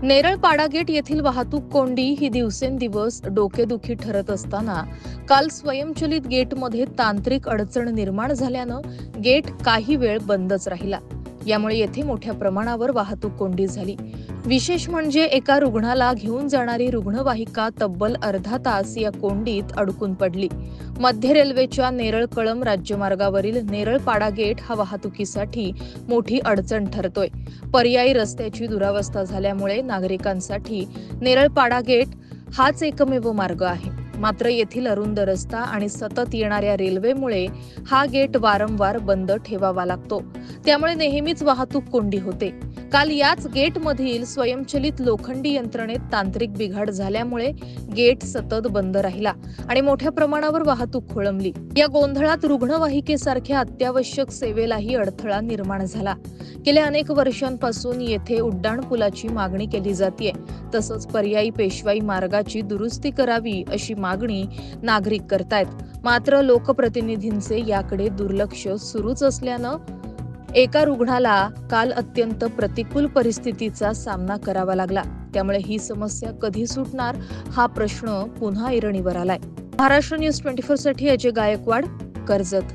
नेरळ पाडागेट येथील वाहतूक कोंडी ही दिवसेंदिवस डोकेदुखी ठरत असताना काल स्वयंचलित गेटमध्ये तांत्रिक अडचण निर्माण झाल्यानं गेट काही वेळ बंदच राहिला। यामुळे येथे मोठ्या प्रमाणावर वाहतूक कोंडी झाली। विशेष म्हणजे एका रुग्णाला घेऊन जाणारी रुग्णवाहिका तब्बल अर्धा तास या कोंडीत अडकून पडली। मध्य रेल्वेच्या नेरळ कळंब राज्यमार्गावरील नेरळ पाडा गेट हा वाहतुकीसाठी मोठी अडचण ठरतोय। पर्यायी रस्त्याची दुरावस्था झाल्यामुळे नागरिकांसाठी नेरळ पाडा गेट हाच एकमेव मार्ग आहे। मात्र येथील अरुंद रस्ता आणि सतत येणाऱ्या रेल्वेमुळे हा गेट वारंवार बंद ठेवावा लागतो। त्यामुळे नेहमीच वाहतूक कोंडी होते। काल याच गेटमधील स्वयंचलित लोखंडी यंत्रणेत तांत्रिक बिघाड झाल्यामुळे गेट सतत बंद राहिला आणि मोठ्या प्रमाणावर वाहतूक खोळंबली। या गोंधळात रुग्णवाहिकेसारख्या अत्यावश्यक सेवेलाही अडथळा निर्माण झाला। गेल्या अनेक वर्षांपासून येथे उड्डाणपुलाची मागणी केली जाते। तसंच पर्यायी पेशवाई मार्गाची दुरुस्ती करावी अशी मागणी नागरिक करतायत। मात्र लोकप्रतिनिधींचे याकडे दुर्लक्ष सुरूच असल्यानं एका रुग्णाला काल अत्यंत प्रतिकूल परिस्थितीचा सामना करावा लागला। त्यामुळे ही समस्या कधी सुटणार हा प्रश्न पुन्हा ऐरणीवर आलाय। महाराष्ट्र न्यूज 24 साठी अजय गायकवाड, कर्जत।